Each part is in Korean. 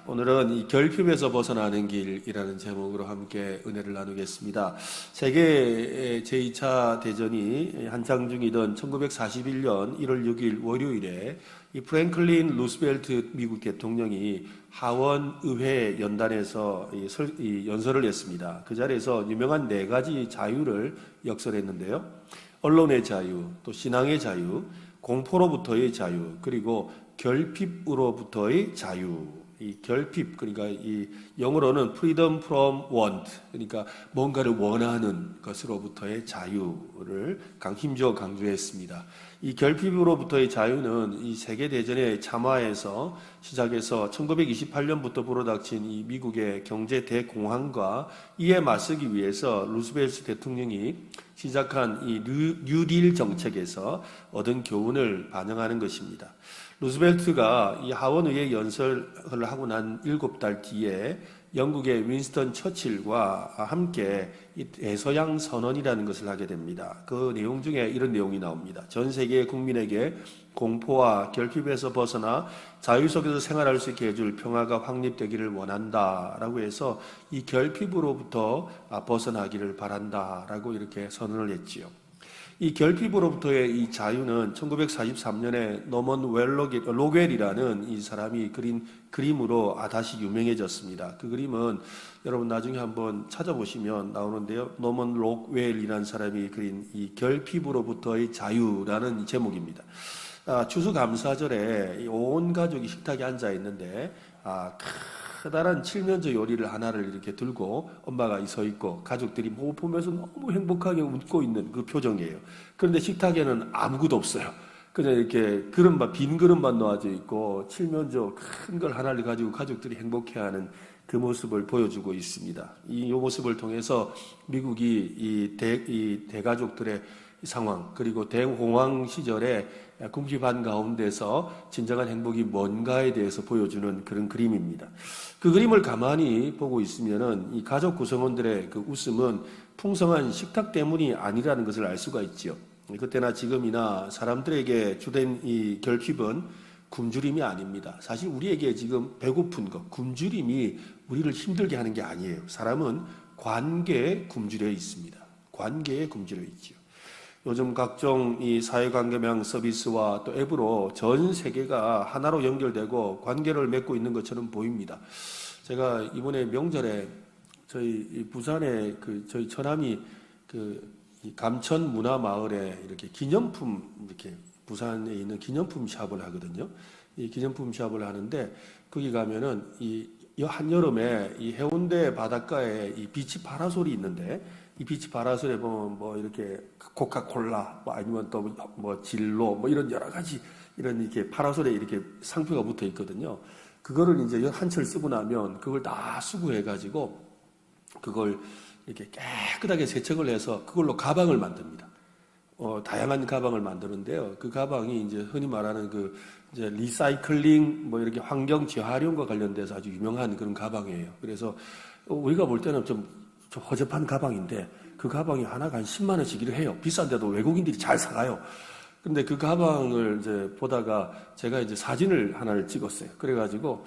오늘은 이 결핍에서 벗어나는 길이라는 제목으로 함께 은혜를 나누겠습니다. 세계 제2차 대전이 한창 중이던 1941년 1월 6일 월요일에 이 프랭클린 루스벨트 미국 대통령이 하원 의회 연단에서 연설을 했습니다. 그 자리에서 유명한 네 가지 자유를 역설했는데요. 언론의 자유, 또 신앙의 자유, 공포로부터의 자유, 그리고 결핍으로부터의 자유. 이 결핍, 그러니까 이 영어로는 freedom from want, 그러니까 뭔가를 원하는 것으로부터의 자유를 힘주어 강조했습니다. 이 결핍으로부터의 자유는 이 세계대전의 참화에서 시작해서 1928년부터 불어닥친 이 미국의 경제 대공황과 이에 맞서기 위해서 루스벨트 대통령이 시작한 이 뉴딜 정책에서 얻은 교훈을 반영하는 것입니다. 루스벨트가 이 하원의회 연설을 하고 난 7달 뒤에 영국의 윈스턴 처칠과 함께 이 대서양 선언이라는 것을 하게 됩니다. 그 내용 중에 이런 내용이 나옵니다. 전 세계 국민에게 공포와 결핍에서 벗어나 자유 속에서 생활할 수 있게 해줄 평화가 확립되기를 원한다라고 해서 이 결핍으로부터 벗어나기를 바란다라고 이렇게 선언을 했지요. 이 결핍으로부터의 이 자유는 1943년에 노먼 로겔이라는 이 사람이 그린 그림으로 다시 유명해졌습니다. 그 그림은 여러분 나중에 한번 찾아보시면 나오는데요. 노먼 로겔이라는 사람이 그린 이 결핍으로부터의 자유라는 제목입니다. 추수감사절에 온 가족이 식탁에 앉아 있는데 커다란 칠면조 요리를 하나를 이렇게 들고 엄마가 서 있고 가족들이 보면서 너무 행복하게 웃고 있는 그 표정이에요. 그런데 식탁에는 아무것도 없어요. 그냥 이렇게 빈 그릇만 놓아져 있고 칠면조 큰 걸 하나를 가지고 가족들이 행복해하는 그 모습을 보여주고 있습니다. 이 모습을 통해서 미국이 이 대가족들의 상황, 그리고 대공황 시절에 궁핍한 가운데서 진정한 행복이 뭔가에 대해서 보여주는 그런 그림입니다. 그 그림을 가만히 보고 있으면은 이 가족 구성원들의 그 웃음은 풍성한 식탁 때문이 아니라는 것을 알 수가 있죠. 그때나 지금이나 사람들에게 주된 이 결핍은 굶주림이 아닙니다. 사실 우리에게 지금 배고픈 것, 굶주림이 우리를 힘들게 하는 게 아니에요. 사람은 관계에 굶주려 있습니다. 관계에 굶주려 있지요. 요즘 각종 이 사회관계망 서비스와 또 앱으로 전 세계가 하나로 연결되고 관계를 맺고 있는 것처럼 보입니다. 제가 이번에 명절에 저희 부산에 저희 처남이 이 감천 문화마을에 이렇게 기념품 이렇게 부산에 있는 기념품 샵을 하거든요. 이 기념품 샵을 하는데 거기 가면은 이 한여름에 이 해운대 바닷가에 이 비치 파라솔이 있는데 이 비치 파라솔에 보면 뭐 이렇게 코카콜라 아니면 또 뭐 진로 뭐 이런 여러 가지 이런 이렇게 파라솔에 이렇게 상표가 붙어 있거든요. 그거를 이제 한철 쓰고 나면 그걸 다 수거해 가지고 그걸 이렇게 깨끗하게 세척을 해서 그걸로 가방을 만듭니다. 다양한 가방을 만드는데요. 그 가방이 이제 흔히 말하는 이제 리사이클링 뭐 이렇게 환경 재활용과 관련돼서 아주 유명한 그런 가방이에요. 그래서 우리가 볼 때는 좀 허접한 가방인데 그 가방이 하나가 한 10만 원씩이를 해요. 비싼데도 외국인들이 잘 사가요. 근데 그 가방을 이제 보다가 제가 이제 사진을 하나를 찍었어요. 그래가지고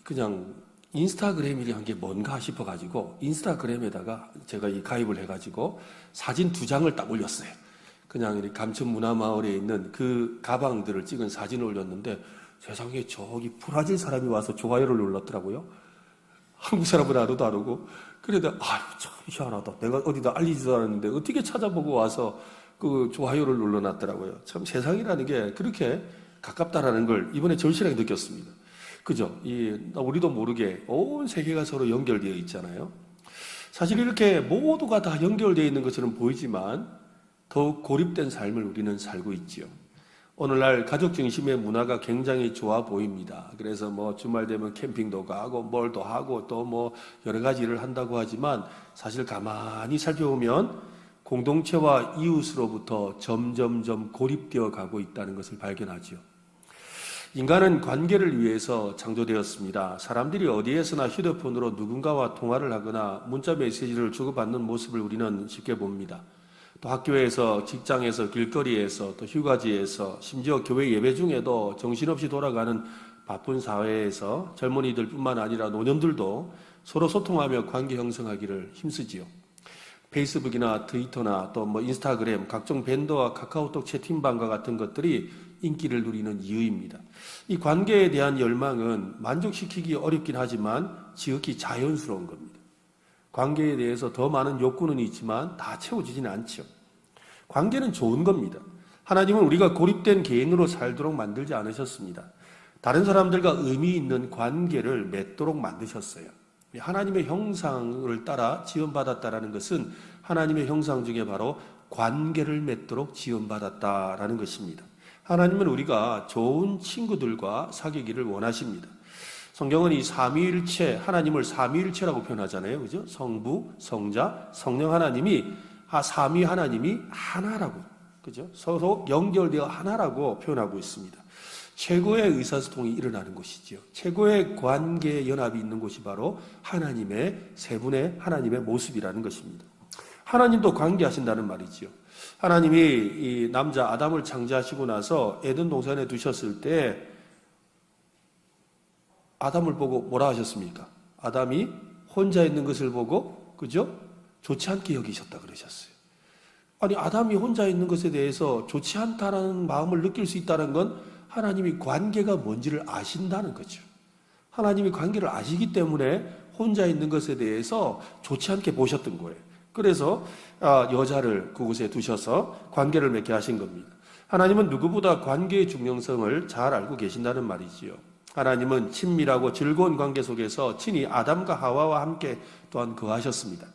그냥 인스타그램이란 게 뭔가 싶어가지고 인스타그램에다가 제가 이 가입을 해가지고 사진 2장을 딱 올렸어요. 그냥 이 감천 문화마을에 있는 그 가방들을 찍은 사진을 올렸는데 세상에 저기 브라질 사람이 와서 좋아요를 눌렀더라고요. 한국 사람은 알아도 다르고. 그래도 참 희한하다. 내가 어디다 알리지도 않았는데 어떻게 찾아보고 와서 그 좋아요를 눌러놨더라고요. 참 세상이라는 게 그렇게 가깝다라는 걸 이번에 절실하게 느꼈습니다. 그죠? 우리도 모르게 온 세계가 서로 연결되어 있잖아요. 사실 이렇게 모두가 다 연결되어 있는 것처럼 보이지만 더욱 고립된 삶을 우리는 살고 있지요. 오늘날 가족 중심의 문화가 굉장히 좋아 보입니다. 그래서 뭐 주말 되면 캠핑도 가고 뭘도 하고 또 뭐 여러 가지 일을 한다고 하지만 사실 가만히 살펴보면 공동체와 이웃으로부터 점점점 고립되어 가고 있다는 것을 발견하지요. 인간은 관계를 위해서 창조되었습니다. 사람들이 어디에서나 휴대폰으로 누군가와 통화를 하거나 문자 메시지를 주고받는 모습을 우리는 쉽게 봅니다. 또 학교에서, 직장에서, 길거리에서, 또 휴가지에서, 심지어 교회 예배 중에도 정신없이 돌아가는 바쁜 사회에서 젊은이들뿐만 아니라 노년들도 서로 소통하며 관계 형성하기를 힘쓰지요. 페이스북이나 트위터나 또 인스타그램, 각종 밴더와 카카오톡 채팅방과 같은 것들이 인기를 누리는 이유입니다. 이 관계에 대한 열망은 만족시키기 어렵긴 하지만 지극히 자연스러운 겁니다. 관계에 대해서 더 많은 욕구는 있지만 다 채워지지는 않죠. 관계는 좋은 겁니다. 하나님은 우리가 고립된 개인으로 살도록 만들지 않으셨습니다. 다른 사람들과 의미 있는 관계를 맺도록 만드셨어요. 하나님의 형상을 따라 지원받았다라는 것은 하나님의 형상 중에 바로 관계를 맺도록 지원받았다라는 것입니다. 하나님은 우리가 좋은 친구들과 사귀기를 원하십니다. 성경은 이 삼위일체, 하나님을 삼위일체라고 표현하잖아요. 그죠? 성부, 성자, 성령 하나님이, 삼위 하나님이 하나라고, 그죠? 서로 연결되어 하나라고 표현하고 있습니다. 최고의 의사소통이 일어나는 곳이지요. 최고의 관계 연합이 있는 곳이 바로 하나님의 세 분의 하나님의 모습이라는 것입니다. 하나님도 관계하신다는 말이지요. 하나님이 이 남자 아담을 창조하시고 나서 에덴 동산에 두셨을 때 아담을 보고 뭐라 하셨습니까? 아담이 혼자 있는 것을 보고, 그죠? 좋지 않게 여기셨다 그러셨어요. 아니, 아담이 혼자 있는 것에 대해서 좋지 않다는 마음을 느낄 수 있다는 건 하나님이 관계가 뭔지를 아신다는 거죠. 하나님이 관계를 아시기 때문에 혼자 있는 것에 대해서 좋지 않게 보셨던 거예요. 그래서 여자를 그곳에 두셔서 관계를 맺게 하신 겁니다. 하나님은 누구보다 관계의 중요성을 잘 알고 계신다는 말이지요. 하나님은 친밀하고 즐거운 관계 속에서 친히 아담과 하와와 함께 또한 거하셨습니다.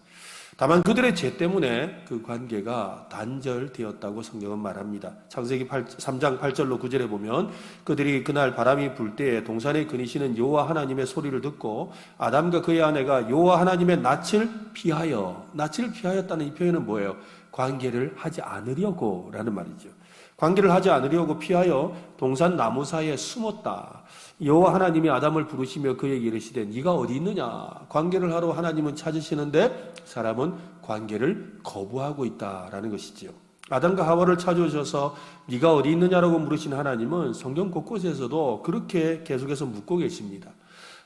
다만 그들의 죄 때문에 그 관계가 단절되었다고 성경은 말합니다. 창세기 3장 8절로 9절에 보면 그들이 그날 바람이 불 때에 동산에 거니시는 여호와 하나님의 소리를 듣고 아담과 그의 아내가 여호와 하나님의 낯을 피하였다는 이 표현은 뭐예요? 관계를 하지 않으려고 라는 말이죠. 관계를 하지 않으려고 피하여 동산 나무 사이에 숨었다. 여호와 하나님이 아담을 부르시며 그에게 이르시되 네가 어디 있느냐? 관계를 하러 하나님은 찾으시는데 사람은 관계를 거부하고 있다라는 것이지요. 아담과 하와를 찾아오셔서 네가 어디 있느냐라고 물으신 하나님은 성경 곳곳에서도 그렇게 계속해서 묻고 계십니다.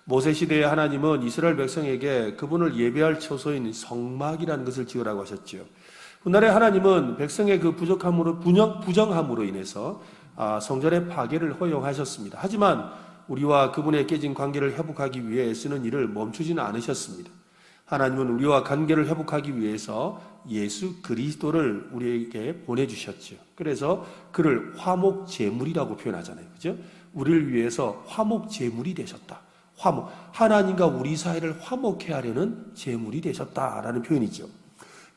모세 시대에 하나님은 이스라엘 백성에게 그분을 예배할 처소인 성막이라는 것을 지으라고 하셨지요. 훗날에 하나님은 백성의 그 부정함으로 인해서 성전의 파괴를 허용하셨습니다. 하지만 우리와 그분의 깨진 관계를 회복하기 위해 쓰는 일을 멈추지는 않으셨습니다. 하나님은 우리와 관계를 회복하기 위해서 예수 그리스도를 우리에게 보내주셨죠. 그래서 그를 화목제물이라고 표현하잖아요. 그죠? 우리를 위해서 화목제물이 되셨다. 하나님과 우리 사이를 화목해 하려는 제물이 되셨다라는 표현이죠.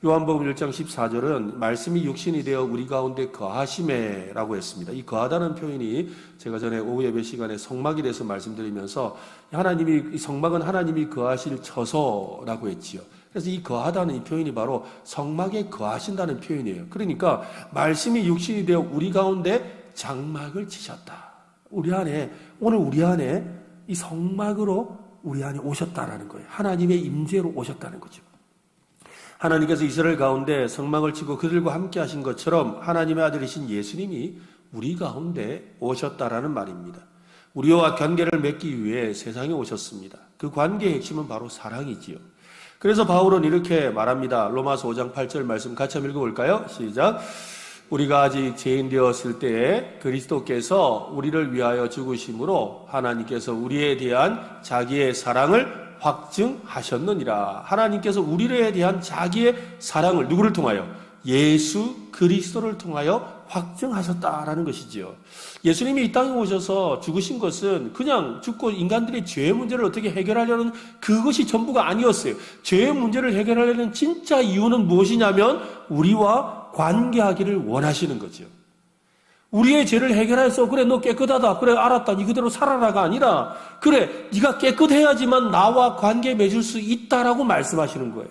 요한복음 1장 14절은 말씀이 육신이 되어 우리 가운데 거하심에라고 했습니다. 이 거하다는 표현이 제가 전에 오후 예배 시간에 성막에 대해서 말씀드리면서 이 성막은 하나님이 거하실 처소라고 했지요. 그래서 이 거하다는 이 표현이 바로 성막에 거하신다는 표현이에요. 그러니까 말씀이 육신이 되어 우리 가운데 장막을 치셨다. 오늘 우리 안에 이 성막으로 우리 안에 오셨다라는 거예요. 하나님의 임재로 오셨다는 거죠. 하나님께서 이스라엘 가운데 성막을 치고 그들과 함께 하신 것처럼 하나님의 아들이신 예수님이 우리 가운데 오셨다라는 말입니다. 우리와 관계를 맺기 위해 세상에 오셨습니다. 그 관계의 핵심은 바로 사랑이지요. 그래서 바울은 이렇게 말합니다. 로마서 5장 8절 말씀 같이 한번 읽어볼까요? 시작. 우리가 아직 죄인 되었을 때에 그리스도께서 우리를 위하여 죽으심으로 하나님께서 우리에 대한 자기의 사랑을 확증하셨느니라. 하나님께서 우리에 대한 자기의 사랑을 누구를 통하여? 예수 그리스도를 통하여 확증하셨다라는 것이지요. 예수님이 이 땅에 오셔서 죽으신 것은 그냥 죽고 인간들의 죄의 문제를 어떻게 해결하려는 그것이 전부가 아니었어요. 죄의 문제를 해결하려는 진짜 이유는 무엇이냐면 우리와 관계하기를 원하시는 거죠. 우리의 죄를 해결해서 그래 너 깨끗하다 그래 알았다 니 그대로 살아라가 아니라 그래 네가 깨끗해야지만 나와 관계 맺을 수 있다라고 말씀하시는 거예요.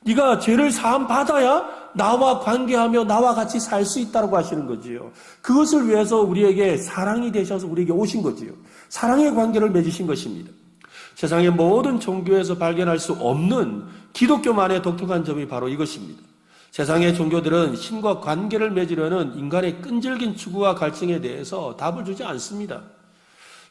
네가 죄를 사함 받아야 나와 관계하며 나와 같이 살 수 있다라고 하시는 거지요. 그것을 위해서 우리에게 사랑이 되셔서 우리에게 오신 거지요. 사랑의 관계를 맺으신 것입니다. 세상의 모든 종교에서 발견할 수 없는 기독교만의 독특한 점이 바로 이것입니다. 세상의 종교들은 신과 관계를 맺으려는 인간의 끈질긴 추구와 갈증에 대해서 답을 주지 않습니다.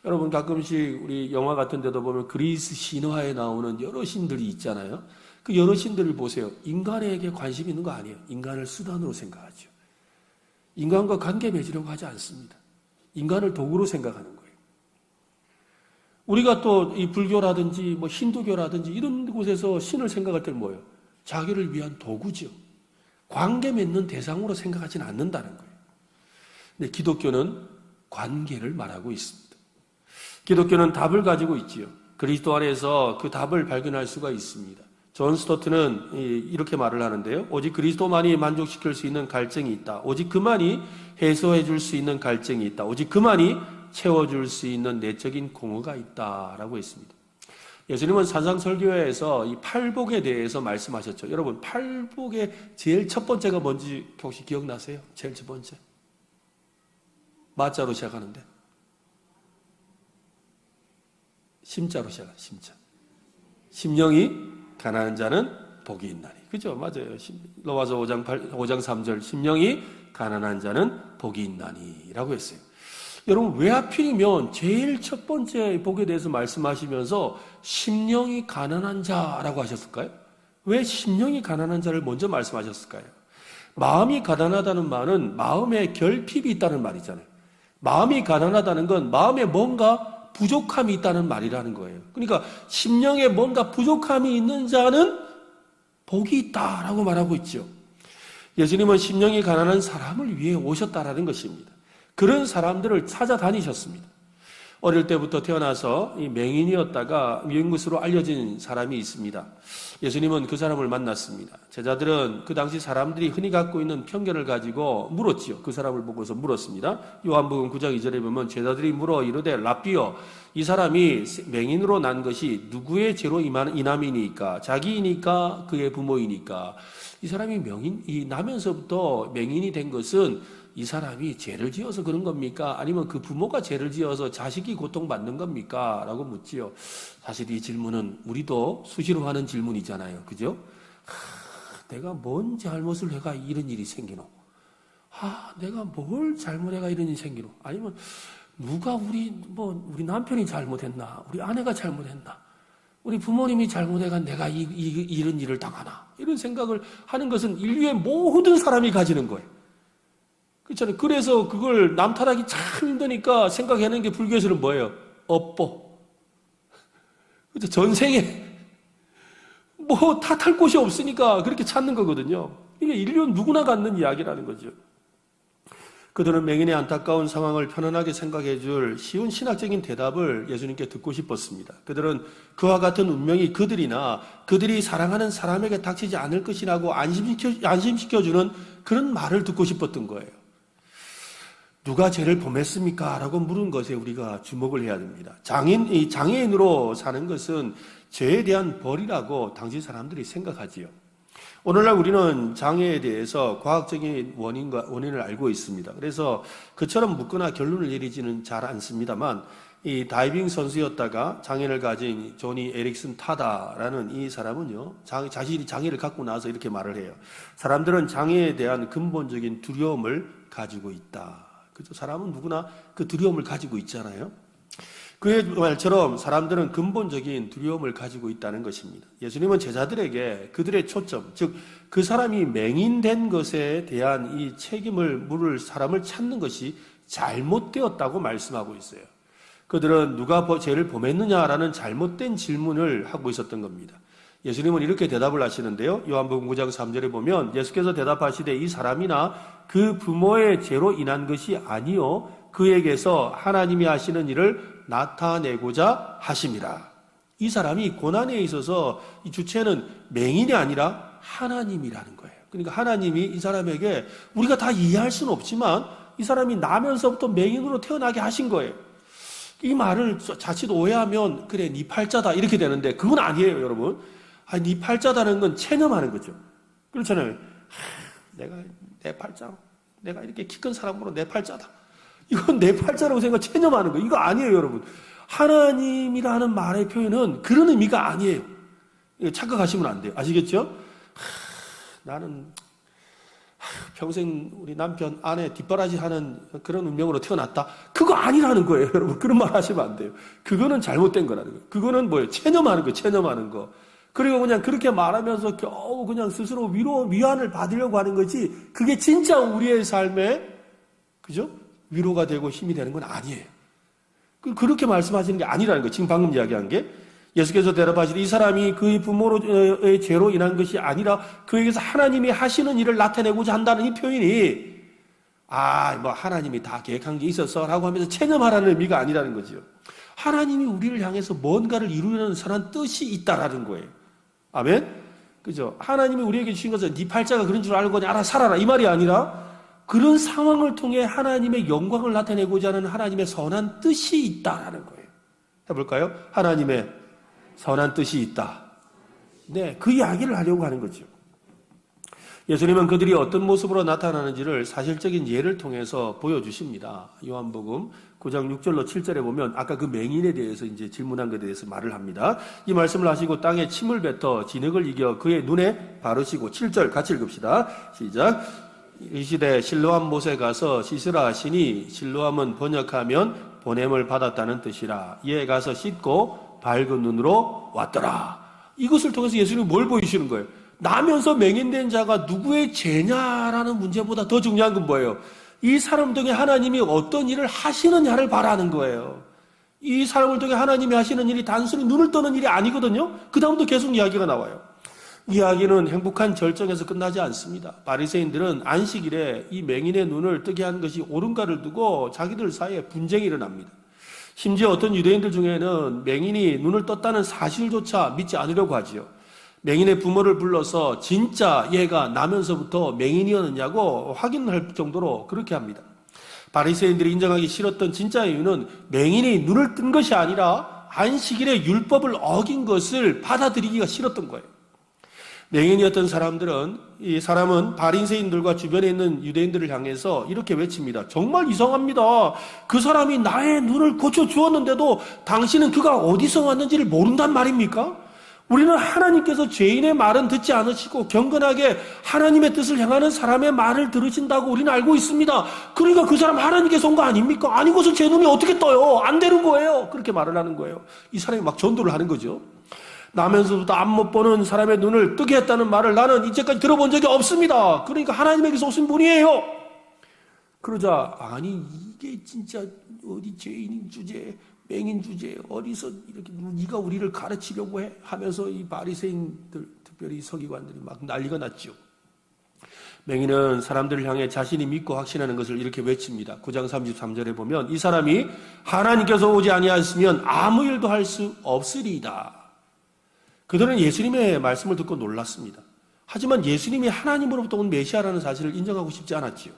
여러분 가끔씩 우리 영화 같은 데도 보면 그리스 신화에 나오는 여러 신들이 있잖아요. 그 여러 신들을 보세요. 인간에게 관심이 있는 거 아니에요. 인간을 수단으로 생각하죠. 인간과 관계 맺으려고 하지 않습니다. 인간을 도구로 생각하는 거예요. 우리가 또 이 불교라든지 뭐 힌두교라든지 이런 곳에서 신을 생각할 때는 뭐예요? 자기를 위한 도구죠. 관계 맺는 대상으로 생각하지는 않는다는 거예요. 근데 기독교는 관계를 말하고 있습니다. 기독교는 답을 가지고 있지요. 그리스도 안에서 그 답을 발견할 수가 있습니다. 존 스토트는 이렇게 말을 하는데요. 오직 그리스도만이 만족시킬 수 있는 갈증이 있다. 오직 그만이 해소해 줄 수 있는 갈증이 있다. 오직 그만이 채워줄 수 있는 내적인 공허가 있다라고 했습니다. 예수님은 산상설교회에서 이 팔복에 대해서 말씀하셨죠. 여러분, 팔복의 제일 첫 번째가 뭔지 혹시 기억나세요? 제일 첫 번째. 마자로 시작하는데. 심자로 시작하는 심자. 심령이 가난한 자는 복이 있나니. 그죠? 맞아요. 로마서 5장 3절. 심령이 가난한 자는 복이 있나니. 라고 했어요. 여러분, 왜 하필이면 제일 첫 번째 복에 대해서 말씀하시면서 심령이 가난한 자라고 하셨을까요? 왜 심령이 가난한 자를 먼저 말씀하셨을까요? 마음이 가난하다는 말은 마음에 결핍이 있다는 말이잖아요. 마음이 가난하다는 건 마음에 뭔가 부족함이 있다는 말이라는 거예요. 그러니까 심령에 뭔가 부족함이 있는 자는 복이 있다라고 말하고 있죠. 예수님은 심령이 가난한 사람을 위해 오셨다라는 것입니다. 그런 사람들을 찾아다니셨습니다. 어릴 때부터 태어나서 이 맹인이었다가 미행것으로 알려진 사람이 있습니다. 예수님은 그 사람을 만났습니다. 제자들은 그 당시 사람들이 흔히 갖고 있는 편견을 가지고 물었지요. 그 사람을 보고서 물었습니다. 요한복음 9장 2절에 보면 제자들이 물어 이르되 랍비여, 이 사람이 맹인으로 난 것이 누구의 죄로 인함이니까? 자기이니까 그의 부모이니까? 이 사람이 나면서부터 맹인이 된 것은 이 사람이 죄를 지어서 그런 겁니까? 아니면 그 부모가 죄를 지어서 자식이 고통받는 겁니까? 라고 묻지요. 사실 이 질문은 우리도 수시로 하는 질문이잖아요. 그죠? 내가 뭔 잘못을 해가 이런 일이 생기노? 내가 뭘 잘못해가 이런 일이 생기노? 아니면 누가 우리 남편이 잘못했나? 우리 아내가 잘못했나? 우리 부모님이 잘못해가 내가 이런 일을 당하나? 이런 생각을 하는 것은 인류의 모든 사람이 가지는 거예요. 그렇잖아요. 그래서 그걸 남탓하기 참 힘드니까 생각하는 게 불교에서는 뭐예요? 업보. 그렇죠. 전생에 탓할 곳이 없으니까 그렇게 찾는 거거든요. 이게 인류는 누구나 갖는 이야기라는 거죠. 그들은 맹인의 안타까운 상황을 편안하게 생각해 줄 쉬운 신학적인 대답을 예수님께 듣고 싶었습니다. 그들은 그와 같은 운명이 그들이나 그들이 사랑하는 사람에게 닥치지 않을 것이라고 안심시켜주는 그런 말을 듣고 싶었던 거예요. 누가 죄를 범했습니까? 라고 물은 것에 우리가 주목을 해야 됩니다. 장애인으로 사는 것은 죄에 대한 벌이라고 당시 사람들이 생각하지요. 오늘날 우리는 장애에 대해서 과학적인 원인을 알고 있습니다. 그래서 그처럼 묻거나 결론을 내리지는 잘 않습니다만, 이 다이빙 선수였다가 장애를 가진 조니 에릭슨 타다라는 이 사람은요, 자신이 장애를 갖고 나서 이렇게 말을 해요. 사람들은 장애에 대한 근본적인 두려움을 가지고 있다. 그죠? 사람은 누구나 그 두려움을 가지고 있잖아요. 그의 말처럼 사람들은 근본적인 두려움을 가지고 있다는 것입니다. 예수님은 제자들에게 그들의 초점, 즉 그 사람이 맹인된 것에 대한 이 책임을 물을 사람을 찾는 것이 잘못되었다고 말씀하고 있어요. 그들은 누가 죄를 범했느냐라는 잘못된 질문을 하고 있었던 겁니다. 예수님은 이렇게 대답을 하시는데요. 요한복음 9장 3절에 보면 예수께서 대답하시되 이 사람이나 그 부모의 죄로 인한 것이 아니요 그에게서 하나님이 하시는 일을 나타내고자 하심이라. 이 사람이 고난에 있어서 이 주체는 맹인이 아니라 하나님이라는 거예요. 그러니까 하나님이 이 사람에게 우리가 다 이해할 수는 없지만 이 사람이 나면서부터 맹인으로 태어나게 하신 거예요. 이 말을 자칫 오해하면 그래 네 팔자다 이렇게 되는데 그건 아니에요, 여러분. 네 팔자다는 건 체념하는 거죠. 그렇잖아요. 내 팔자, 내가 이렇게 키 큰 사람으로 내 팔자다. 이건 내 팔자라고 생각 체념하는 거예요. 이거 아니에요, 여러분. 하나님이라는 말의 표현은 그런 의미가 아니에요. 착각하시면 안 돼요. 아시겠죠? 나는 평생 우리 남편, 아내 뒷바라지 하는 그런 운명으로 태어났다. 그거 아니라는 거예요, 여러분. 그런 말 하시면 안 돼요. 그거는 잘못된 거라는 거예요. 그거는 뭐예요? 체념하는 거, 체념하는 거. 그리고 그냥 그렇게 말하면서 겨우 그냥 스스로 위안을 받으려고 하는 거지, 그게 진짜 우리의 삶에, 그죠? 위로가 되고 힘이 되는 건 아니에요. 그렇게 말씀하시는 게 아니라는 거예요. 지금 방금 이야기한 게. 예수께서 대답하시되 이 사람이 그의 부모의 죄로 인한 것이 아니라 그에게서 하나님이 하시는 일을 나타내고자 한다는 이 표현이 뭐 하나님이 다 계획한 게 있어서 라고 하면서 체념하라는 의미가 아니라는 거죠. 하나님이 우리를 향해서 뭔가를 이루려는 선한 뜻이 있다라는 거예요. 아멘? 그죠? 하나님이 우리에게 주신 것은 네 팔자가 그런 줄 알고 그냥 알아 살아라 이 말이 아니라 그런 상황을 통해 하나님의 영광을 나타내고자 하는 하나님의 선한 뜻이 있다라는 거예요. 해볼까요? 하나님의 선한 뜻이 있다. 네, 그 이야기를 하려고 하는 거죠. 예수님은 그들이 어떤 모습으로 나타나는지를 사실적인 예를 통해서 보여주십니다. 요한복음 9장 6절로 7절에 보면 아까 그 맹인에 대해서 이제 질문한 것에 대해서 말을 합니다. 이 말씀을 하시고 땅에 침을 뱉어 진흙을 이겨 그의 눈에 바르시고 7절 같이 읽읍시다. 시작. 이 시대 실로암 못에 가서 씻으라 하시니 실로암은 번역하면 보냄을 받았다는 뜻이라. 이에 가서 씻고 밝은 눈으로 왔더라. 이것을 통해서 예수님이 뭘 보이시는 거예요? 나면서 맹인된 자가 누구의 죄냐라는 문제보다 더 중요한 건 뭐예요? 이 사람 통해 하나님이 어떤 일을 하시느냐를 바라는 거예요. 이 사람을 통해 하나님이 하시는 일이 단순히 눈을 떠는 일이 아니거든요. 그 다음도 계속 이야기가 나와요. 이야기는 행복한 절정에서 끝나지 않습니다. 바리새인들은 안식일에 이 맹인의 눈을 뜨게 한 것이 옳은가를 두고 자기들 사이에 분쟁이 일어납니다. 심지어 어떤 유대인들 중에는 맹인이 눈을 떴다는 사실조차 믿지 않으려고 하지요. 맹인의 부모를 불러서 진짜 얘가 나면서부터 맹인이었느냐고 확인할 정도로 그렇게 합니다. 바리새인들이 인정하기 싫었던 진짜 이유는 맹인이 눈을 뜬 것이 아니라 안식일의 율법을 어긴 것을 받아들이기가 싫었던 거예요. 맹인이었던 이 사람은 바리새인들과 주변에 있는 유대인들을 향해서 이렇게 외칩니다. 정말 이상합니다. 그 사람이 나의 눈을 고쳐주었는데도 당신은 그가 어디서 왔는지를 모른단 말입니까? 우리는 하나님께서 죄인의 말은 듣지 않으시고 경건하게 하나님의 뜻을 향하는 사람의 말을 들으신다고 우리는 알고 있습니다. 그러니까 그 사람 하나님께서 온 거 아닙니까? 아니고서 제 눈이 어떻게 떠요? 안 되는 거예요. 그렇게 말을 하는 거예요. 이 사람이 막 전도를 하는 거죠. 나면서부터 앞 못 보는 사람의 눈을 뜨게 했다는 말을 나는 이제까지 들어본 적이 없습니다. 그러니까 하나님에게서 오신 분이에요. 그러자 아니 이게 진짜 어디 죄인 주제, 맹인 주제 어디서 이렇게 네가 우리를 가르치려고 해 하면서 이 바리새인들 특별히 서기관들이 막 난리가 났죠. 맹인은 사람들을 향해 자신이 믿고 확신하는 것을 이렇게 외칩니다. 9장 33절에 보면 이 사람이 하나님께서 오지 아니하시면 아무 일도 할 수 없으리이다. 그들은 예수님의 말씀을 듣고 놀랐습니다. 하지만 예수님이 하나님으로부터 온 메시아라는 사실을 인정하고 싶지 않았지요.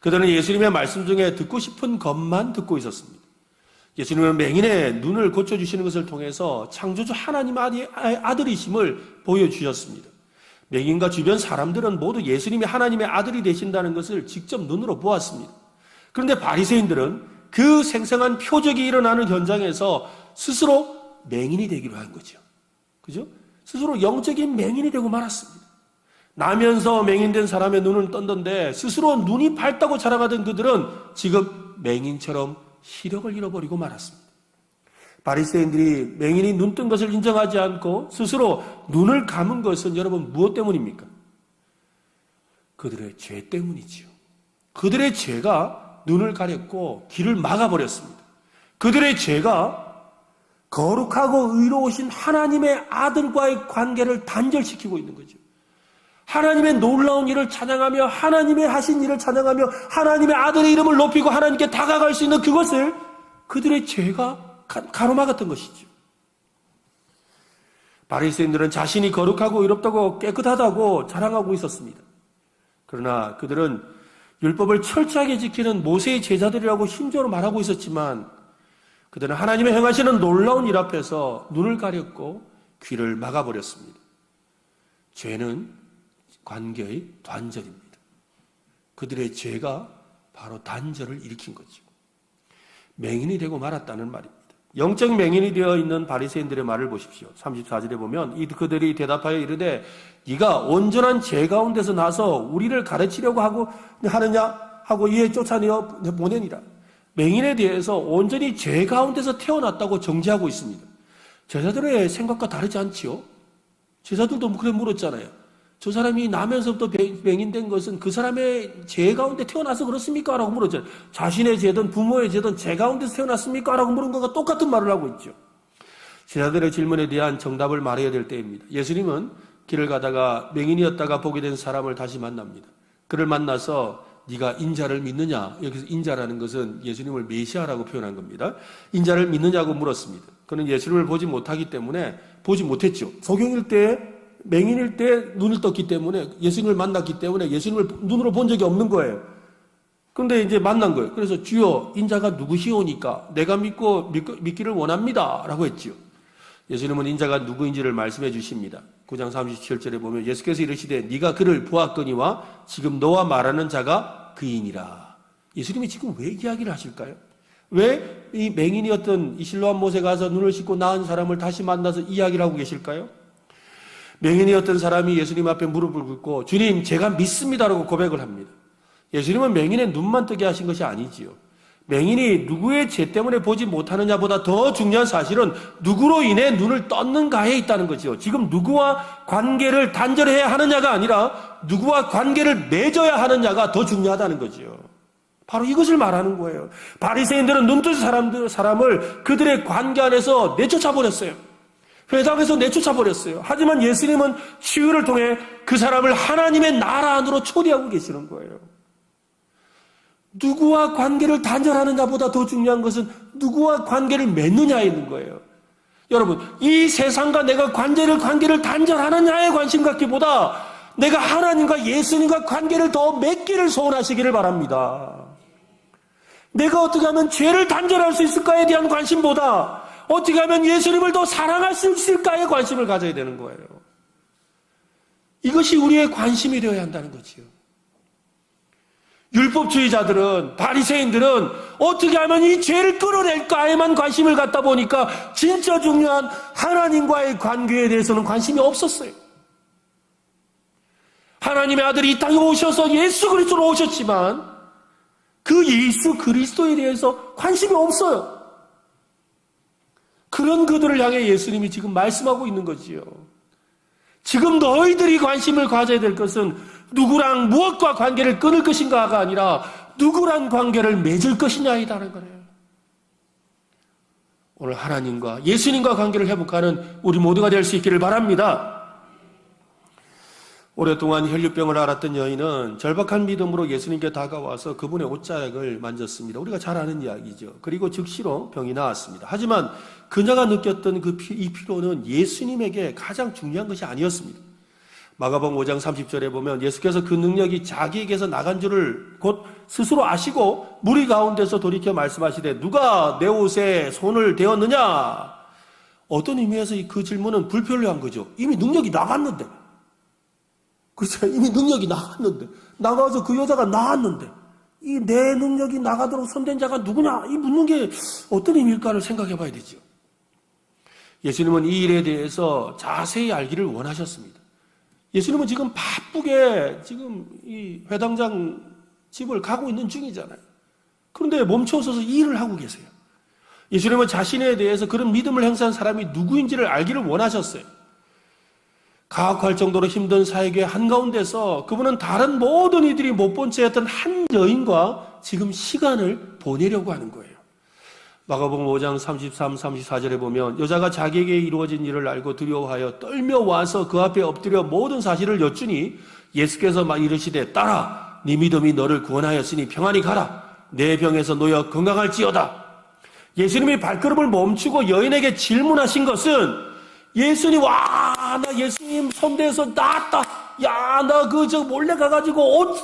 그들은 예수님의 말씀 중에 듣고 싶은 것만 듣고 있었습니다. 예수님은 맹인의 눈을 고쳐주시는 것을 통해서 창조주 하나님의 아들이심을 보여주셨습니다. 맹인과 주변 사람들은 모두 예수님이 하나님의 아들이 되신다는 것을 직접 눈으로 보았습니다. 그런데 바리새인들은 그 생생한 표적이 일어나는 현장에서 스스로 맹인이 되기로 한 거죠. 그죠? 스스로 영적인 맹인이 되고 말았습니다. 나면서 맹인된 사람의 눈을 떴는데 스스로 눈이 밝다고 자랑하던 그들은 지금 맹인처럼 시력을 잃어버리고 말았습니다. 바리새인들이 맹인이 눈 뜬 것을 인정하지 않고 스스로 눈을 감은 것은 여러분 무엇 때문입니까? 그들의 죄 때문이지요. 그들의 죄가 눈을 가렸고 길을 막아버렸습니다. 그들의 죄가 거룩하고 의로우신 하나님의 아들과의 관계를 단절시키고 있는 거죠. 하나님의 놀라운 일을 찬양하며 하나님의 하신 일을 찬양하며 하나님의 아들의 이름을 높이고 하나님께 다가갈 수 있는 그것을 그들의 죄가 가로막았던 것이죠. 바리새인들은 자신이 거룩하고 의롭다고 깨끗하다고 자랑하고 있었습니다. 그러나 그들은 율법을 철저하게 지키는 모세의 제자들이라고 힘줘로 말하고 있었지만 그들은 하나님의 행하시는 놀라운 일 앞에서 눈을 가렸고 귀를 막아버렸습니다. 죄는 관계의 단절입니다. 그들의 죄가 바로 단절을 일으킨 거죠. 맹인이 되고 말았다는 말입니다. 영적 맹인이 되어 있는 바리새인들의 말을 보십시오. 34절에 보면 그들이 대답하여 이르되 네가 온전한 죄 가운데서 나서 우리를 가르치려고 하느냐 하고 이에 쫓아내어 보내니라. 맹인에 대해서 온전히 죄 가운데서 태어났다고 정죄하고 있습니다. 제자들의 생각과 다르지 않지요? 제자들도 그래 물었잖아요. 저 사람이 나면서부터 맹인된 것은 그 사람의 죄 가운데 태어나서 그렇습니까? 라고 물었잖아요. 자신의 죄든 부모의 죄든 죄 가운데서 태어났습니까? 라고 물은 것과 똑같은 말을 하고 있죠. 제자들의 질문에 대한 정답을 말해야 될 때입니다. 예수님은 길을 가다가 맹인이었다가 보게 된 사람을 다시 만납니다. 그를 만나서 네가 인자를 믿느냐? 여기서 인자라는 것은 예수님을 메시아라고 표현한 겁니다. 인자를 믿느냐고 물었습니다. 그는 예수님을 보지 못하기 때문에 보지 못했죠. 소경일 때 맹인일 때 눈을 떴기 때문에 예수님을 만났기 때문에 예수님을 눈으로 본 적이 없는 거예요. 그런데 이제 만난 거예요. 그래서 주여 인자가 누구시오니까 내가 믿기를 원합니다 라고 했지요. 예수님은 인자가 누구인지를 말씀해 주십니다. 9장 37절에 보면 예수께서 이르시되 네가 그를 보았거니와 지금 너와 말하는 자가 그이니라. 예수님이 지금 왜 이야기를 하실까요? 왜 이 맹인이었던 이 실로암 못에 가서 눈을 씻고 나은 사람을 다시 만나서 이야기를 하고 계실까요? 맹인이었던 사람이 예수님 앞에 무릎을 꿇고 주님 제가 믿습니다라고 고백을 합니다. 예수님은 맹인의 눈만 뜨게 하신 것이 아니지요. 맹인이 누구의 죄 때문에 보지 못하느냐보다 더 중요한 사실은 누구로 인해 눈을 떴는가에 있다는 거죠. 지금 누구와 관계를 단절해야 하느냐가 아니라 누구와 관계를 맺어야 하느냐가 더 중요하다는 거죠. 바로 이것을 말하는 거예요. 바리새인들은 눈뜬 사람을 그들의 관계 안에서 내쫓아 버렸어요. 회당에서 내쫓아 버렸어요. 하지만 예수님은 치유를 통해 그 사람을 하나님의 나라 안으로 초대하고 계시는 거예요. 누구와 관계를 단절하느냐보다 더 중요한 것은 누구와 관계를 맺느냐에 있는 거예요. 여러분, 이 세상과 내가 관계를 단절하느냐에 관심 갖기보다 내가 하나님과 예수님과 관계를 더 맺기를 소원하시기를 바랍니다. 내가 어떻게 하면 죄를 단절할 수 있을까에 대한 관심보다 어떻게 하면 예수님을 더 사랑할 수 있을까에 관심을 가져야 되는 거예요. 이것이 우리의 관심이 되어야 한다는 거지요. 율법주의자들은, 바리새인들은 어떻게 하면 이 죄를 끌어낼까에만 관심을 갖다 보니까 진짜 중요한 하나님과의 관계에 대해서는 관심이 없었어요. 하나님의 아들이 이 땅에 오셔서 예수 그리스도로 오셨지만 그 예수 그리스도에 대해서 관심이 없어요. 그런 그들을 향해 예수님이 지금 말씀하고 있는 거지요. 지금 너희들이 관심을 가져야 될 것은 누구랑 무엇과 관계를 끊을 것인가가 아니라 누구랑 관계를 맺을 것이냐이다는 거예요. 오늘 하나님과 예수님과 관계를 회복하는 우리 모두가 될 수 있기를 바랍니다. 오랫동안 혈류병을 앓았던 여인은 절박한 믿음으로 예수님께 다가와서 그분의 옷자락을 만졌습니다. 우리가 잘 아는 이야기죠. 그리고 즉시로 병이 나았습니다. 하지만 그녀가 느꼈던 이 피로는 예수님에게 가장 중요한 것이 아니었습니다. 마가복음 5장 30절에 보면 예수께서 그 능력이 자기에게서 나간 줄을 곧 스스로 아시고 무리 가운데서 돌이켜 말씀하시되 누가 내 옷에 손을 대었느냐? 어떤 의미에서 그 질문은 불편한 거죠. 이미 능력이 나갔는데. 그렇죠. 이미 능력이 나갔는데. 나가서 그 여자가 나았는데. 이 내 능력이 나가도록 손댄 자가 누구냐? 이 묻는 게 어떤 의미일까를 생각해 봐야 되죠. 예수님은 이 일에 대해서 자세히 알기를 원하셨습니다. 예수님은 지금 바쁘게 지금 이 회당장 집을 가고 있는 중이잖아요. 그런데 멈춰서서 이 일을 하고 계세요. 예수님은 자신에 대해서 그런 믿음을 행사한 사람이 누구인지를 알기를 원하셨어요. 가혹할 정도로 힘든 사역의 한가운데서 그분은 다른 모든 이들이 못 본 채 했던 한 여인과 지금 시간을 보내려고 하는 거예요. 마가복음 5장 33, 34절에 보면 여자가 자기에게 이루어진 일을 알고 두려워하여 떨며 와서 그 앞에 엎드려 모든 사실을 여쭈니 예수께서 막 이르시되 딸아 네 믿음이 너를 구원하였으니 평안히 가라 내 병에서 놓여 건강할지어다. 예수님이 발걸음을 멈추고 여인에게 질문하신 것은 예수님 나 예수님 손대서 나았다. 야 나 몰래 가가지고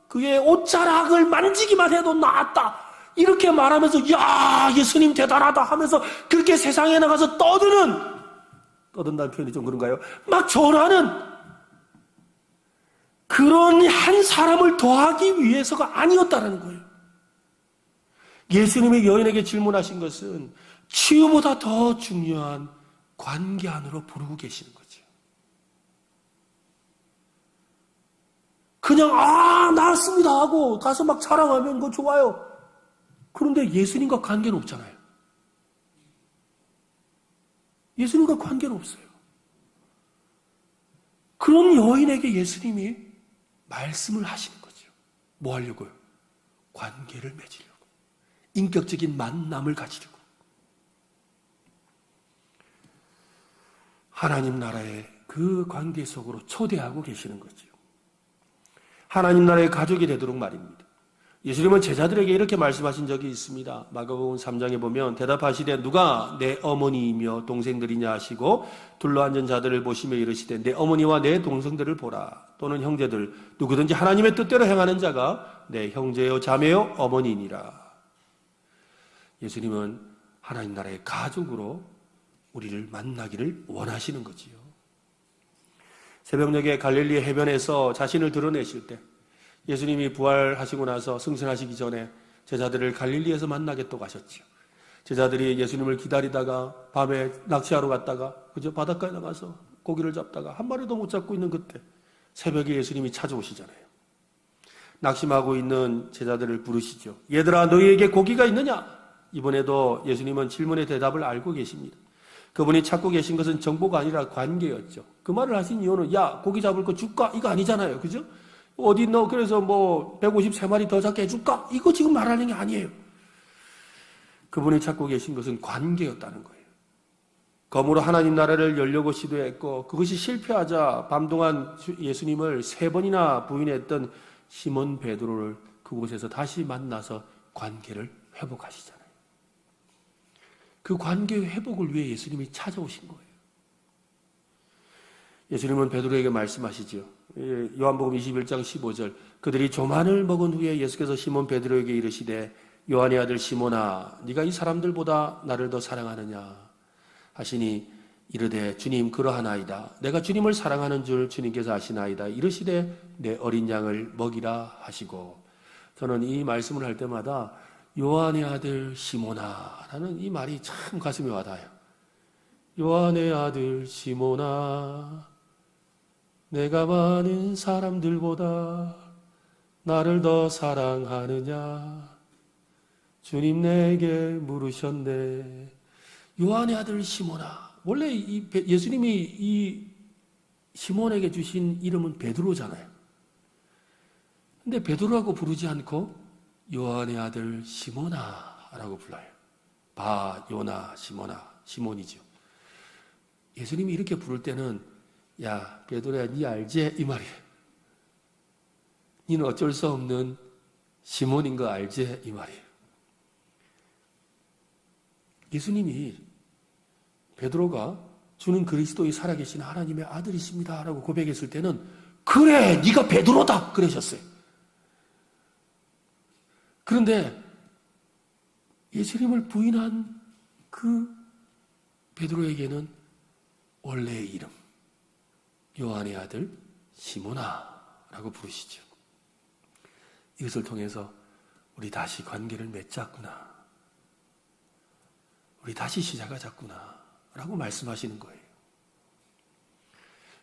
그의 옷자락을 만지기만 해도 나았다. 이렇게 말하면서 야 예수님 대단하다 하면서 그렇게 세상에 나가서 떠든다는 표현이 좀 그런가요? 막 전하는 그런 한 사람을 더하기 위해서가 아니었다는 거예요. 예수님이 여인에게 질문하신 것은 치유보다 더 중요한 관계 안으로 부르고 계시는 거죠. 그냥 나았습니다 하고 가서 막 자랑하면 그거 좋아요. 그런데 예수님과 관계는 없잖아요. 예수님과 관계는 없어요. 그런 여인에게 예수님이 말씀을 하시는 거죠. 뭐 하려고요? 관계를 맺으려고. 인격적인 만남을 가지려고. 하나님 나라의 그 관계 속으로 초대하고 계시는 거죠. 하나님 나라의 가족이 되도록 말입니다. 예수님은 제자들에게 이렇게 말씀하신 적이 있습니다. 마가복음 3장에 보면 대답하시되 누가 내 어머니이며 동생들이냐 하시고 둘러앉은 자들을 보시며 이르시되 내 어머니와 내 동생들을 보라. 또는 형제들 누구든지 하나님의 뜻대로 행하는 자가 내 형제요 자매요 어머니니라. 예수님은 하나님 나라의 가족으로 우리를 만나기를 원하시는 거지요. 새벽녘에 갈릴리 해변에서 자신을 드러내실 때 예수님이 부활하시고 나서 승천하시기 전에 제자들을 갈릴리에서 만나겠다고 하셨죠. 제자들이 예수님을 기다리다가 밤에 낚시하러 갔다가 그저 바닷가에 나가서 고기를 잡다가 한 마리도 못 잡고 있는 그때 새벽에 예수님이 찾아오시잖아요. 낙심하고 있는 제자들을 부르시죠. 얘들아 너희에게 고기가 있느냐? 이번에도 예수님은 질문의 대답을 알고 계십니다. 그분이 찾고 계신 것은 정보가 아니라 관계였죠. 그 말을 하신 이유는 야 고기 잡을 거 줄까? 이거 아니잖아요. 그죠? 어디 너 그래서 뭐 153마리 더 잡게 해줄까? 이거 지금 말하는 게 아니에요. 그분이 찾고 계신 것은 관계였다는 거예요. 검으로 하나님 나라를 열려고 시도했고 그것이 실패하자 밤동안 예수님을 3번이나 부인했던 시몬 베드로를 그곳에서 다시 만나서 관계를 회복하시잖아요. 그 관계 회복을 위해 예수님이 찾아오신 거예요. 예수님은 베드로에게 말씀하시죠. 요한복음 21장 15절 그들이 조만을 먹은 후에 예수께서 시몬 베드로에게 이르시되 요한의 아들 시몬아 네가 이 사람들보다 나를 더 사랑하느냐 하시니 이르되 주님 그러하나이다. 내가 주님을 사랑하는 줄 주님께서 아시나이다. 이르시되 내 어린 양을 먹이라 하시고 저는 이 말씀을 할 때마다 요한의 아들 시몬아 라는 이 말이 참 가슴에 와닿아요. 요한의 아들 시몬아 내가 많은 사람들보다 나를 더 사랑하느냐 주님 내게 물으셨네. 요한의 아들 시몬아. 원래 예수님이 이 시몬에게 주신 이름은 베드로잖아요. 근데 베드로라고 부르지 않고 요한의 아들 시몬아라고 불러요. 바, 요나, 시몬아, 시몬이죠. 예수님이 이렇게 부를 때는 야, 베드로야, 니 알지? 이 말이에요. 니는 어쩔 수 없는 시몬인 거 알지? 이 말이에요. 예수님이 베드로가 주는 그리스도의 살아계신 하나님의 아들이십니다 라고 고백했을 때는 그래, 네가 베드로다 그러셨어요. 그런데 예수님을 부인한 그 베드로에게는 원래의 이름 요한의 아들 시몬아라고 부르시죠. 이것을 통해서 우리 다시 관계를 맺자꾸나 우리 다시 시작하자꾸나 라고 말씀하시는 거예요.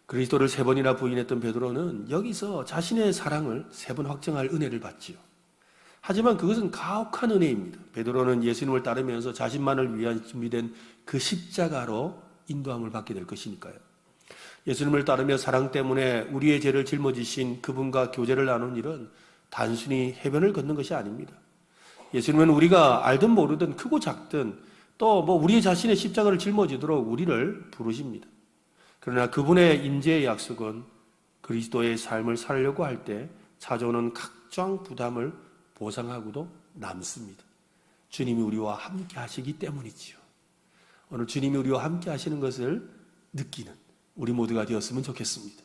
그리스도를 3번이나 부인했던 베드로는 여기서 자신의 사랑을 3번 확정할 은혜를 받지요. 하지만 그것은 가혹한 은혜입니다. 베드로는 예수님을 따르면서 자신만을 위한 준비된 그 십자가로 인도함을 받게 될 것이니까요. 예수님을 따르며 사랑 때문에 우리의 죄를 짊어지신 그분과 교제를 나눈 일은 단순히 해변을 걷는 것이 아닙니다. 예수님은 우리가 알든 모르든 크고 작든 또 우리 자신의 십자가를 짊어지도록 우리를 부르십니다. 그러나 그분의 임재의 약속은 그리스도의 삶을 살려고 할 때 찾아오는 각종 부담을 보상하고도 남습니다. 주님이 우리와 함께 하시기 때문이지요. 오늘 주님이 우리와 함께 하시는 것을 느끼는 우리 모두가 되었으면 좋겠습니다.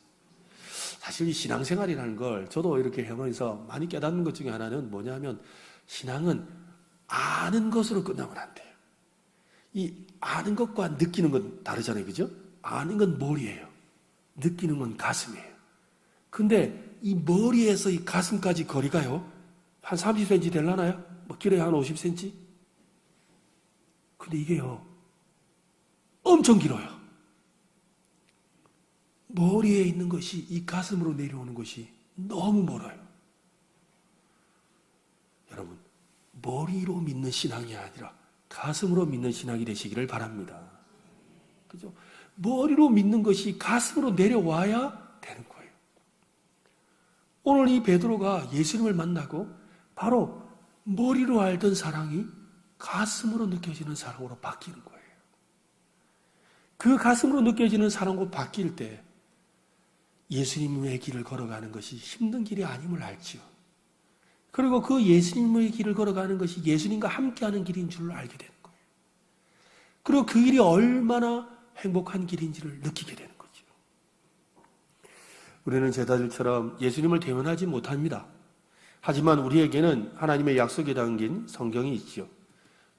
사실 이 신앙생활이라는 걸 저도 이렇게 해보면서 많이 깨닫는 것 중에 하나는 뭐냐면 신앙은 아는 것으로 끝나면 안 돼요. 이 아는 것과 느끼는 건 다르잖아요. 그죠? 아는 건 머리예요. 느끼는 건 가슴이에요. 근데 이 머리에서 이 가슴까지 거리가요. 한 30cm 되려나요? 길어야 한 50cm? 근데 이게요, 엄청 길어요. 머리에 있는 것이 이 가슴으로 내려오는 것이 너무 멀어요. 여러분, 머리로 믿는 신앙이 아니라 가슴으로 믿는 신앙이 되시기를 바랍니다. 그죠? 머리로 믿는 것이 가슴으로 내려와야 되는 거예요. 오늘 이 베드로가 예수님을 만나고 바로 머리로 알던 사랑이 가슴으로 느껴지는 사랑으로 바뀌는 거예요. 그 가슴으로 느껴지는 사랑으로 바뀔 때 예수님의 길을 걸어가는 것이 힘든 길이 아님을 알지요. 그리고 그 예수님의 길을 걸어가는 것이 예수님과 함께하는 길인 줄을 알게 되는 거예요. 그리고 그 길이 얼마나 행복한 길인지를 느끼게 되는 거죠. 우리는 제자들처럼 예수님을 대면하지 못합니다. 하지만 우리에게는 하나님의 약속에 담긴 성경이 있죠.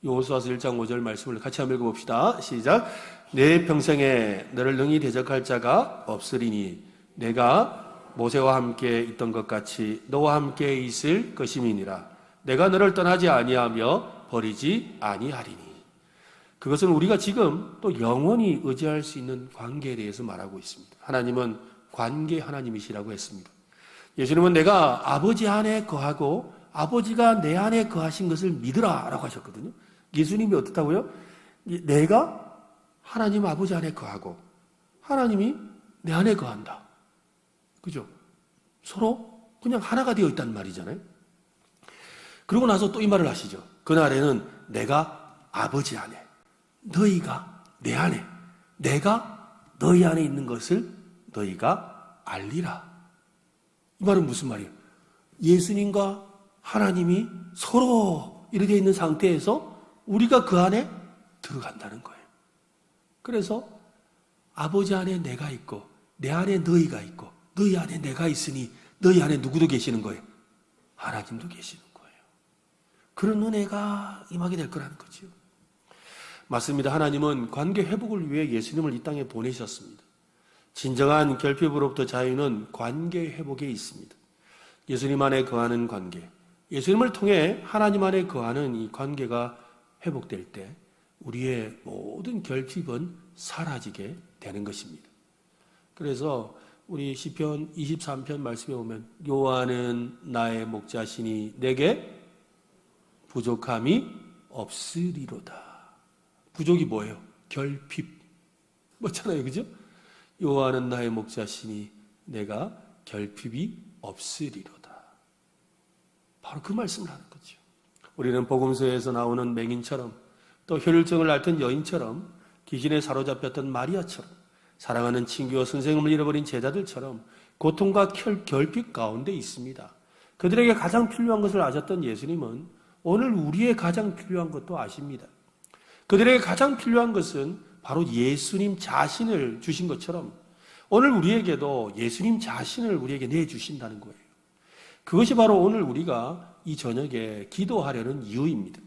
여호수아서 1장 5절 말씀을 같이 한번 읽어봅시다. 시작. 내 평생에 너를 능히 대적할 자가 없으리니 내가 모세와 함께 있던 것 같이 너와 함께 있을 것임이니라. 내가 너를 떠나지 아니하며 버리지 아니하리니. 그것은 우리가 지금 또 영원히 의지할 수 있는 관계에 대해서 말하고 있습니다. 하나님은 관계 하나님이시라고 했습니다. 예수님은 내가 아버지 안에 거하고 아버지가 내 안에 거하신 것을 믿으라 라고 하셨거든요. 예수님이 어떻다고요? 내가 하나님 아버지 안에 거하고 하나님이 내 안에 거한다. 그죠? 서로 그냥 하나가 되어 있다는 말이잖아요. 그러고 나서 또 이 말을 하시죠. 그날에는 내가 아버지 안에, 너희가 내 안에, 내가 너희 안에 있는 것을 너희가 알리라. 이 말은 무슨 말이에요? 예수님과 하나님이 서로 이렇게 있는 상태에서 우리가 그 안에 들어간다는 거예요. 그래서 아버지 안에 내가 있고 내 안에 너희가 있고 너희 안에 내가 있으니 너희 안에 누구도 계시는 거예요? 하나님도 계시는 거예요. 그런 은혜가 임하게 될 거라는 거죠. 맞습니다. 하나님은 관계 회복을 위해 예수님을 이 땅에 보내셨습니다. 진정한 결핍으로부터 자유는 관계 회복에 있습니다. 예수님 안에 거하는 관계, 예수님을 통해 하나님 안에 거하는 이 관계가 회복될 때 우리의 모든 결핍은 사라지게 되는 것입니다. 그래서 우리 시편 23편 말씀에 보면 여호와는 나의 목자시니 내게 부족함이 없으리로다. 부족이 뭐예요? 결핍. 뭐잖아요, 그죠? 여호와는 나의 목자시니 내가 결핍이 없으리로다. 바로 그 말씀을 하는 거죠. 우리는 복음서에서 나오는 맹인처럼 또 혈증을 앓던 여인처럼 귀신에 사로잡혔던 마리아처럼 사랑하는 친구와 선생님을 잃어버린 제자들처럼 고통과 결핍 가운데 있습니다. 그들에게 가장 필요한 것을 아셨던 예수님은 오늘 우리의 가장 필요한 것도 아십니다. 그들에게 가장 필요한 것은 바로 예수님 자신을 주신 것처럼 오늘 우리에게도 예수님 자신을 우리에게 내주신다는 거예요. 그것이 바로 오늘 우리가 이 저녁에 기도하려는 이유입니다.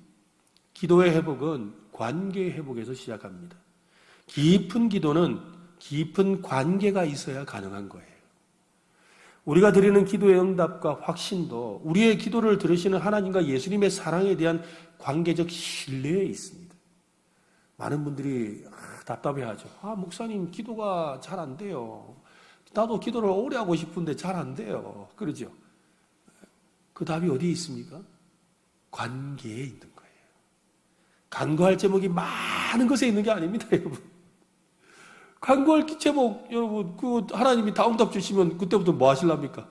기도의 회복은 관계 회복에서 시작합니다. 깊은 기도는 깊은 관계가 있어야 가능한 거예요. 우리가 드리는 기도의 응답과 확신도 우리의 기도를 들으시는 하나님과 예수님의 사랑에 대한 관계적 신뢰에 있습니다. 많은 분들이 답답해하죠. 목사님 기도가 잘 안 돼요. 나도 기도를 오래 하고 싶은데 잘 안 돼요. 그러죠. 그 답이 어디에 있습니까? 관계에 있는 거예요. 간구할 제목이 많은 것에 있는 게 아닙니다, 여러분. 간구할 제목, 여러분, 그 하나님이 다 응답 주시면 그때부터 뭐 하실랍니까?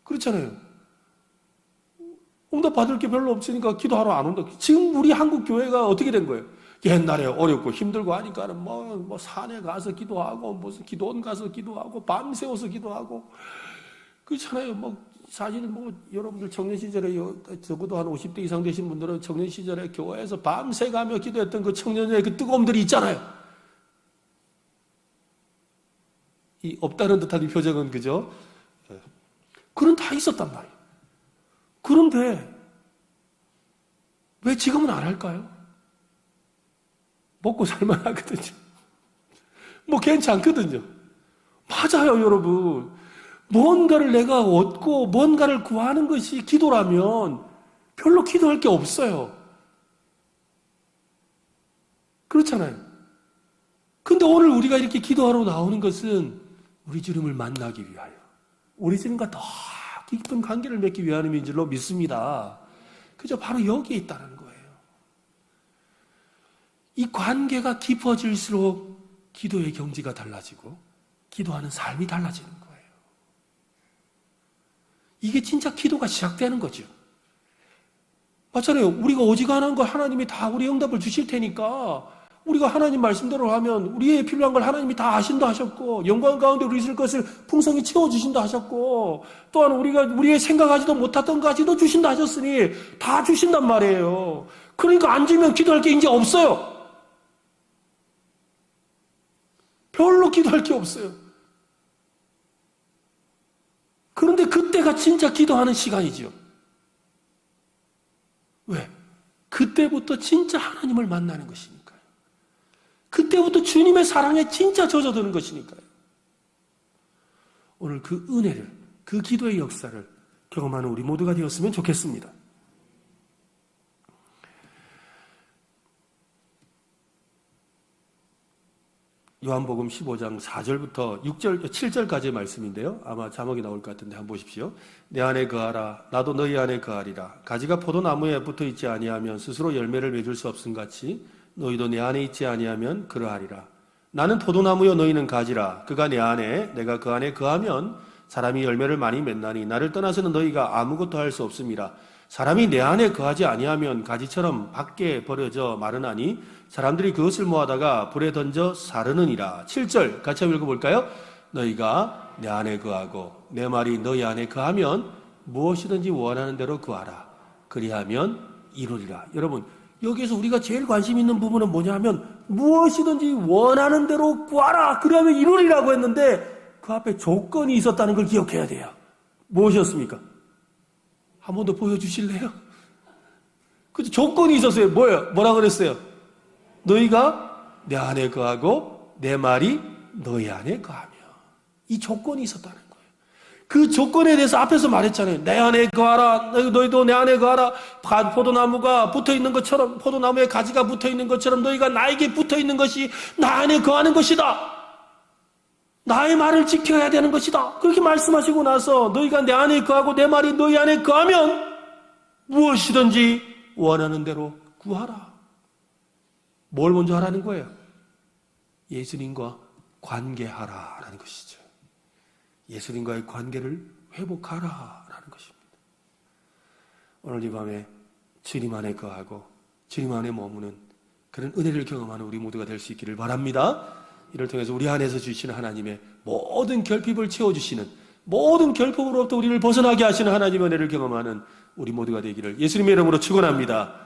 그렇잖아요. 응답 받을 게 별로 없으니까 기도하러 안 온다. 지금 우리 한국 교회가 어떻게 된 거예요? 옛날에 어렵고 힘들고 하니까는 뭐 산에 가서 기도하고 무슨 기도원 가서 기도하고 밤새워서 기도하고 그렇잖아요. 사실은 여러분들 청년 시절에 적어도 한 50대 이상 되신 분들은 청년 시절에 교회에서 밤새 가며 기도했던 그 청년의 그 뜨거움들이 있잖아요. 이 없다는 듯한 이 표정은 그죠? 그런 다 있었단 말이에요. 그런데 왜 지금은 안 할까요? 먹고 살만하거든요. 괜찮거든요. 맞아요, 여러분. 뭔가를 내가 얻고 뭔가를 구하는 것이 기도라면 별로 기도할 게 없어요. 그렇잖아요. 근데 오늘 우리가 이렇게 기도하러 나오는 것은 우리 주님을 만나기 위하여, 우리 주님과 더 깊은 관계를 맺기 위함인 줄로 믿습니다. 그저 바로 여기에 있다는 거예요. 이 관계가 깊어질수록 기도의 경지가 달라지고 기도하는 삶이 달라지는 거예요. 이게 진짜 기도가 시작되는 거죠. 맞잖아요. 우리가 어지간한 거 하나님이 다 우리 응답을 주실 테니까 우리가 하나님 말씀대로 하면 우리의 필요한 걸 하나님이 다 아신다 하셨고, 영광 가운데 우리 있을 것을 풍성히 채워주신다 하셨고, 또한 우리가 우리의 생각하지도 못했던 것까지도 주신다 하셨으니 다 주신단 말이에요. 그러니까 안 주면 기도할 게 이제 없어요. 별로 기도할 게 없어요. 그런데 그때가 진짜 기도하는 시간이죠. 왜? 그때부터 진짜 하나님을 만나는 것이니까요. 그때부터 주님의 사랑에 진짜 젖어드는 것이니까요. 오늘 그 은혜를, 그 기도의 역사를 경험하는 우리 모두가 되었으면 좋겠습니다. 요한복음 15장 4절부터 7절까지의 말씀인데요. 아마 자막이 나올 것 같은데 한번 보십시오. 내 안에 거하라. 나도 너희 안에 거하리라. 가지가 포도나무에 붙어 있지 아니하면 스스로 열매를 맺을 수 없음 같이 너희도 내 안에 있지 아니하면 그러하리라. 나는 포도나무요 너희는 가지라. 그가 내 안에 내가 그 안에 거하면 사람이 열매를 많이 맺나니 나를 떠나서는 너희가 아무것도 할 수 없음이라. 사람이 내 안에 거하지 아니하면 가지처럼 밖에 버려져 마르나니 사람들이 그것을 모아다가 불에 던져 사르느니라. 7절 같이 한번 읽어볼까요? 너희가 내 안에 거하고 내 말이 너희 안에 거하면 무엇이든지 원하는 대로 구하라. 그리하면 이루리라. 여러분, 여기에서 우리가 제일 관심 있는 부분은 뭐냐 하면 무엇이든지 원하는 대로 구하라. 그리하면 이루리라고 했는데 그 앞에 조건이 있었다는 걸 기억해야 돼요. 무엇이었습니까? 한 번 더 보여주실래요? 그 조건이 있었어요. 뭐예요? 뭐라 그랬어요? 너희가 내 안에 거하고 내 말이 너희 안에 거하며. 이 조건이 있었다는 거예요. 그 조건에 대해서 앞에서 말했잖아요. 내 안에 거하라. 너희도 내 안에 거하라. 포도나무가 붙어있는 것처럼, 포도나무에 가지가 붙어있는 것처럼 너희가 나에게 붙어있는 것이 나 안에 거하는 것이다. 나의 말을 지켜야 되는 것이다. 그렇게 말씀하시고 나서 너희가 내 안에 거하고 내 말이 너희 안에 거하면 무엇이든지 원하는 대로 구하라. 뭘 먼저 하라는 거예요? 예수님과 관계하라라는 것이죠. 예수님과의 관계를 회복하라라는 것입니다. 오늘 이 밤에 주님 안에 거하고 주님 안에 머무는 그런 은혜를 경험하는 우리 모두가 될 수 있기를 바랍니다. 이를 통해서 우리 안에서 주시는 하나님의 모든 결핍을 채워주시는, 모든 결핍으로부터 우리를 벗어나게 하시는 하나님의 은혜를 경험하는 우리 모두가 되기를 예수님의 이름으로 축원합니다.